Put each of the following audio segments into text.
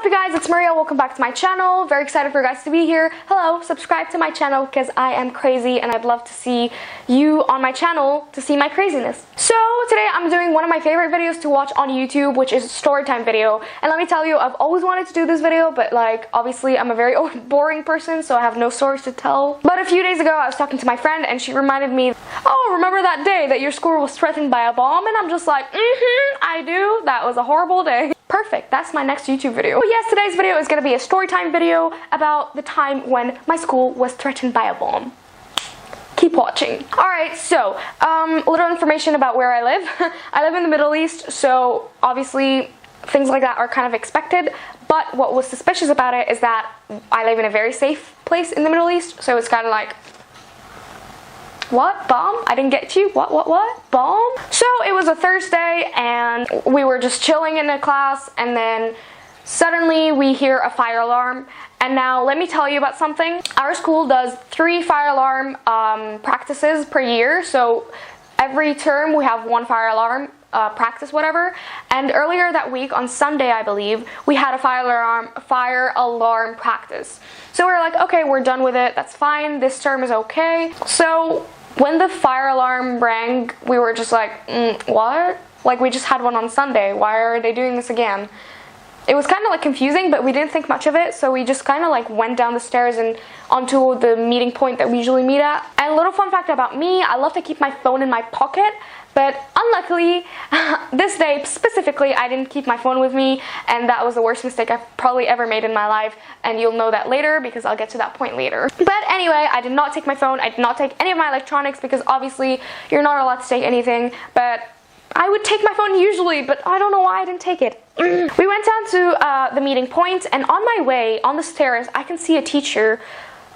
you guys, it's Maria. Welcome back to my channel. Very excited for you guys to be here. Hello, subscribe to my channel because I am crazy and I'd love to see you on my channel to see my craziness. So today I'm doing one of my favorite videos to watch on YouTube, which is a story time video. And let me tell you, I've always wanted to do this video, but like obviously I'm a very boring person, so I have no stories to tell. But a few days ago I was talking to my friend and she reminded me, oh, remember that day that your school was threatened by a bomb? And I'm just like, I do. That was a horrible day. Perfect, that's my next YouTube video. But yes, today's video is going to be a story time video about the time when my school was threatened by a bomb. Keep watching. Alright, so, a little information about where I live. I live in the Middle East, so obviously things like that are kind of expected, but what was suspicious about it is that I live in a very safe place in the Middle East, so it's kind of like, what? Bomb? I didn't get you. What? Bomb? So it was a Thursday and we were just chilling in the class and then suddenly we hear a fire alarm. And now let me tell you about something. Our school does 3 fire alarm practices per year. So every term we have 1 fire alarm practice, whatever. And earlier that week on Sunday, I believe, we had a fire alarm practice. So we were like, okay, we're done with it. That's fine. This term is okay. So when the fire alarm rang, we were just like, what? Like, we just had one on Sunday. Why are they doing this again? It was kind of like confusing, but we didn't think much of it, so we just kind of like went down the stairs and onto the meeting point that we usually meet at. And a little fun fact about me, I love to keep my phone in my pocket, but unluckily, this day specifically, I didn't keep my phone with me, and that was the worst mistake I've probably ever made in my life, and you'll know that later because I'll get to that point later. But anyway, I did not take my phone, I did not take any of my electronics because obviously you're not allowed to take anything, but I would take my phone usually, but I don't know why I didn't take it. We went down to the meeting point, and on my way, on the stairs, I can see a teacher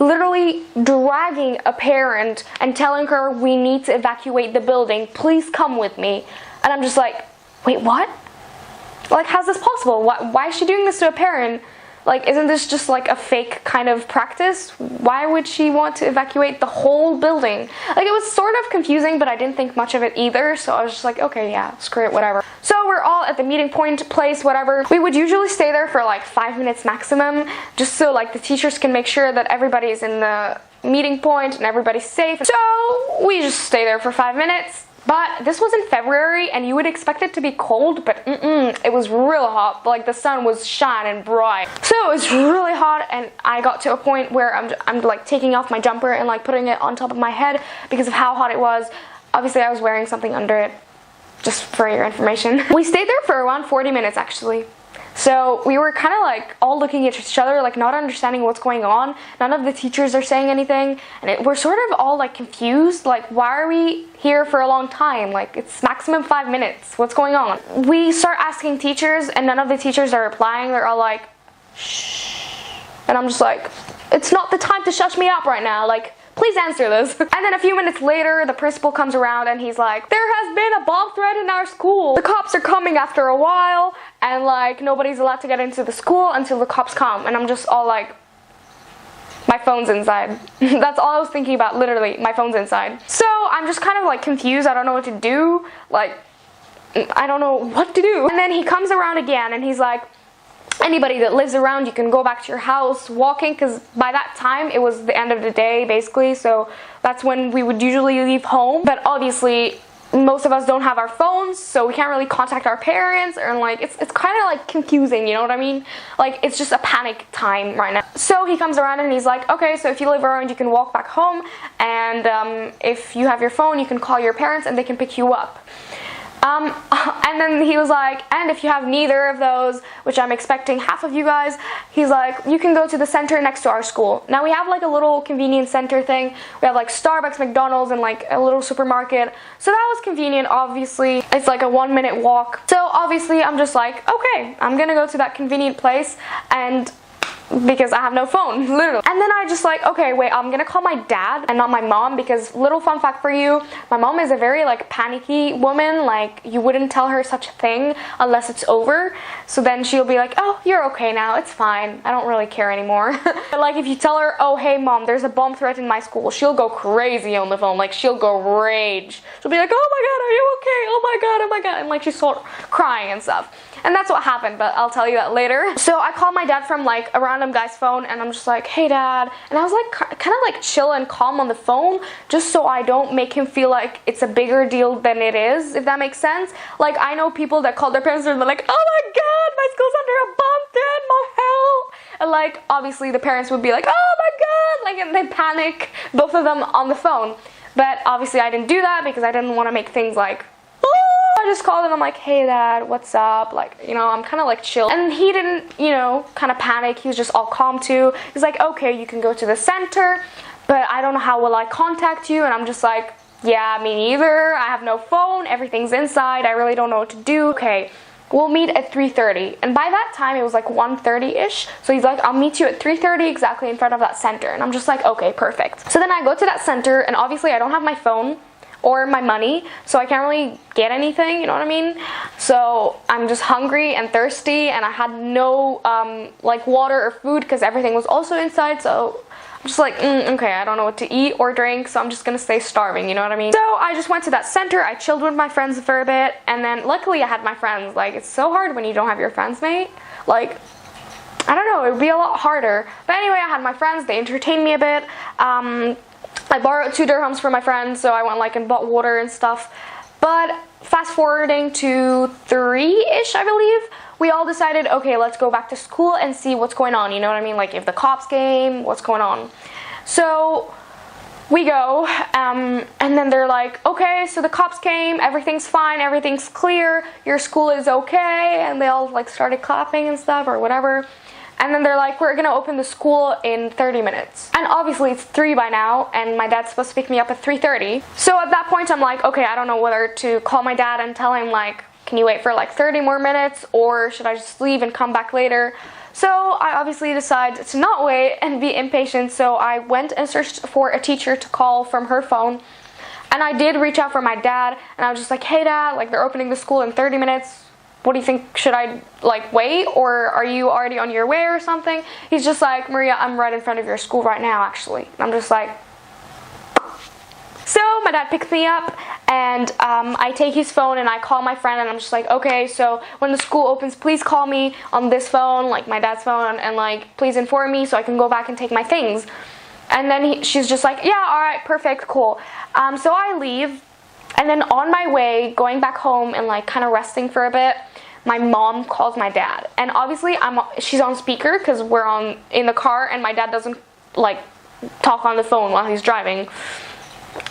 literally dragging a parent and telling her, we need to evacuate the building, please come with me. And I'm just like, wait, what? Like, how's this possible? Why is she doing this to a parent? Like, isn't this just like a fake kind of practice? Why would she want to evacuate the whole building? Like, it was sort of confusing, but I didn't think much of it either, so I was just like, okay, yeah, screw it, whatever. So we're all at the meeting point place, whatever. We would usually stay there for like 5 minutes maximum, just so like the teachers can make sure that everybody's in the meeting point and everybody's safe. So we just stay there for 5 minutes. But this was in February and you would expect it to be cold, but it was real hot. Like, the sun was shining bright. So it was really hot, and I got to a point where I'm like taking off my jumper and like putting it on top of my head because of how hot it was. Obviously I was wearing something under it, just for your information. We stayed there for around 40 minutes actually. So we were kind of like all looking at each other, like not understanding what's going on. None of the teachers are saying anything, and we're sort of all like confused, like, why are we here for a long time? Like, it's maximum 5 minutes. What's going on? We start asking teachers and none of the teachers are replying. They're all like, shh. And I'm just like, it's not the time to shush me up right now. Like, please answer this. And then a few minutes later, the principal comes around and he's like, there has been a bomb threat in our school. The cops are coming after a while, and like nobody's allowed to get into the school until the cops come. And I'm just all like, my phone's inside. That's all I was thinking about, literally, my phone's inside. So I'm just kind of like confused. I don't know what to do. Like, I don't know what to do. And then he comes around again and he's like, anybody that lives around, you can go back to your house walking, because by that time it was the end of the day basically, so that's when we would usually leave home. But obviously most of us don't have our phones, so we can't really contact our parents, and like it's kind of like confusing, you know what I mean? Like, it's just a panic time right now. So he comes around and he's like, okay, so if you live around, you can walk back home, and if you have your phone, you can call your parents and they can pick you up. And then he was like, and if you have neither of those, which I'm expecting half of you guys, he's like, you can go to the center next to our school. Now we have like a little convenience center thing. We have like Starbucks, McDonald's, and like a little supermarket. So that was convenient, obviously. It's like a 1-minute walk. So obviously I'm just like, okay, I'm gonna go to that convenient place, and because I have no phone, literally. And then I just like, okay, wait, I'm gonna call my dad and not my mom, because little fun fact for you, my mom is a very like panicky woman. Like, you wouldn't tell her such a thing unless it's over. So then she'll be like, oh, you're okay now, it's fine, I don't really care anymore. But like, if you tell her, oh, hey mom, there's a bomb threat in my school, she'll go crazy on the phone. Like, she'll go rage. She'll be like, oh my god, are you okay? Oh my god, and like she start crying and stuff. And that's what happened, but I'll tell you that later. So I called my dad from like a random guy's phone, and I'm just like, hey dad. And I was like kind of like chill and calm on the phone, just so I don't make him feel like it's a bigger deal than it is, if that makes sense. Like, I know people that call their parents and they're like, oh my god, my school's under a bomb threat, more help. And like, obviously the parents would be like, oh my god, like, and they panic, both of them on the phone. But obviously I didn't do that because I didn't want to make things like, I just called and I'm like, hey dad, what's up? Like, you know, I'm kind of like chill. And he didn't, you know, kind of panic. He was just all calm too. He's like, okay, you can go to the center, but I don't know how will I contact you. And I'm just like, yeah, me neither. I have no phone. Everything's inside. I really don't know what to do. Okay, we'll meet at 3:30. And by that time, it was like 1:30-ish. So he's like, I'll meet you at 3:30 exactly in front of that center. And I'm just like, okay, perfect. So then I go to that center, and obviously I don't have my phone or my money, so I can't really get anything, you know what I mean? So I'm just hungry and thirsty, and I had no like water or food because everything was also inside. So I'm just like, okay, I don't know what to eat or drink, so I'm just gonna stay starving, you know what I mean? So I just went to that center, I chilled with my friends for a bit, and then luckily I had my friends. Like, it's so hard when you don't have your friends, mate. Like, I don't know, it would be a lot harder. But anyway, I had my friends, they entertained me a bit. I borrowed 2 dirhams from my friends, so I went like and bought water and stuff. But fast forwarding to 3-ish, I believe, we all decided, okay, let's go back to school and see what's going on, you know what I mean? Like, if the cops came, what's going on? So we go, and then they're like, okay, so the cops came, everything's fine, everything's clear, your school is okay, and they all like started clapping and stuff or whatever. And then they're like, we're gonna open the school in 30 minutes. And obviously it's 3 by now, and my dad's supposed to pick me up at 3:30. So at that point I'm like, okay, I don't know whether to call my dad and tell him like, can you wait for like 30 more minutes, or should I just leave and come back later? So I obviously decided to not wait and be impatient, so I went and searched for a teacher to call from her phone. And I did reach out for my dad, and I was just like, hey dad, like, they're opening the school in 30 minutes. What do you think? Should I like wait, or are you already on your way or something? He's just like, Maria, I'm right in front of your school right now, actually. And I'm just like, so my dad picks me up, and I take his phone and I call my friend, and I'm just like, okay, so when the school opens, please call me on this phone, like my dad's phone, and like please inform me so I can go back and take my things. And then she's just like, yeah, all right, perfect, cool. So I leave, and then on my way going back home and like kind of resting for a bit, my mom calls my dad, and obviously she's on speaker because we're in the car, and my dad doesn't like talk on the phone while he's driving,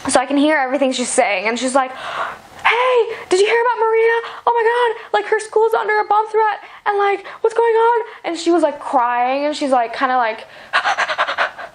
so I can hear everything she's saying. And she's like, hey, did you hear about Maria? Oh my god, like her school's under a bomb threat, and like what's going on? And she was like crying, and she's like kind of like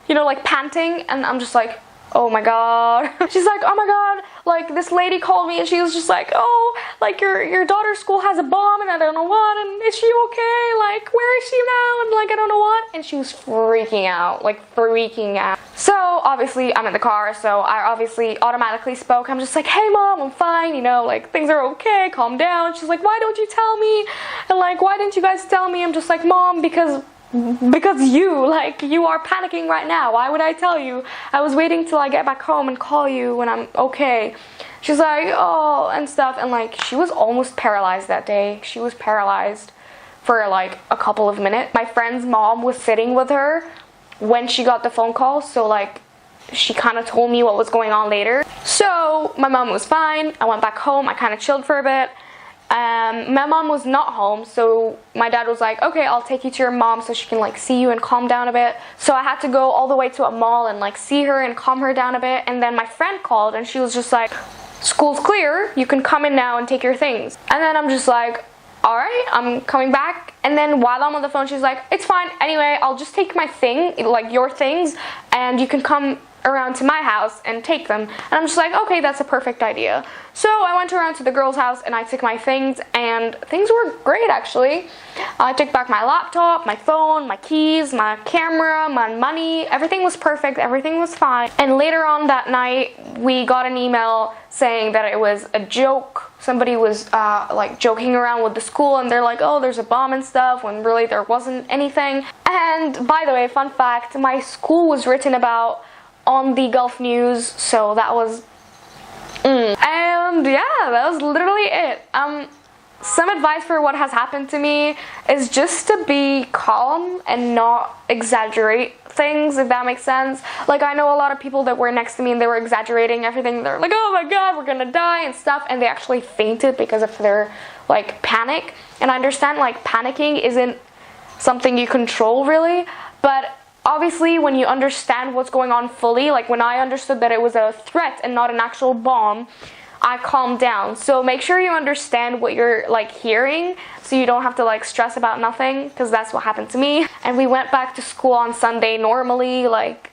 you know, like panting, and I'm just like, oh my god. She's like, oh my god, like this lady called me, and she was just like, oh, like your daughter's school has a bomb, and I don't know what, and is she okay? Like, where is she now? And like, I don't know what. And she was freaking out, like freaking out. So obviously I'm in the car, so I obviously automatically spoke. I'm just like, hey mom, I'm fine, you know, like things are okay, calm down. She's like, why don't you tell me? And like, why didn't you guys tell me? I'm just like, mom, because you are panicking right now. Why would I tell you? I was waiting till I get back home and call you when I'm okay. She's like, oh, and stuff. And like, she was almost paralyzed that day. She was paralyzed for like a couple of minutes. My friend's mom was sitting with her when she got the phone call, so like she kind of told me what was going on later. So my mom was fine. I went back home. I kind of chilled for a bit. My mom was not home, so my dad was like, okay, I'll take you to your mom so she can like see you and calm down a bit. So I had to go all the way to a mall and like see her and calm her down a bit. And then my friend called, and she was just like, school's clear, you can come in now and take your things. And then I'm just like, all right, I'm coming back. And then while I'm on the phone, she's like, it's fine, anyway, I'll just take my thing, like your things, and you can come around to my house and take them. And I'm just like, okay, that's a perfect idea. So I went around to the girl's house and I took my things, and things were great actually. I took back my laptop, my phone, my keys, my camera, my money. Everything was perfect, everything was fine. And later on that night, we got an email saying that it was a joke. Somebody was like joking around with the school, and they're like, oh, there's a bomb and stuff, when really there wasn't anything. And by the way, fun fact, my school was written about on the Gulf News, so that was and yeah, that was literally it. some advice for what has happened to me is just to be calm and not exaggerate things, if that makes sense. Like, I know a lot of people that were next to me and they were exaggerating everything. They're like, oh my god, we're gonna die and stuff, and they actually fainted because of their like panic. And I understand like panicking isn't something you control really, but obviously when you understand what's going on fully, like when I understood that it was a threat and not an actual bomb, I calmed down. So make sure you understand what you're like hearing, so you don't have to like stress about nothing, because that's what happened to me. And we went back to school on Sunday normally. Like,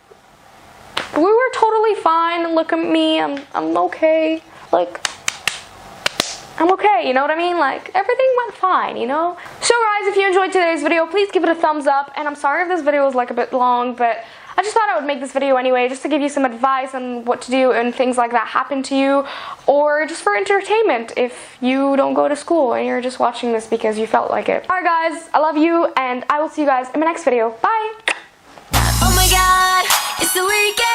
we were totally fine. Look at me, I'm okay. Like, I'm okay, you know what I mean? Like, everything went fine, you know? So guys, if you enjoyed today's video, please give it a thumbs up. And I'm sorry if this video was like a bit long, but I just thought I would make this video anyway, just to give you some advice on what to do and things like that happen to you, or just for entertainment if you don't go to school and you're just watching this because you felt like it. Alright guys, I love you, and I will see you guys in my next video. Bye! Oh my god, it's the weekend.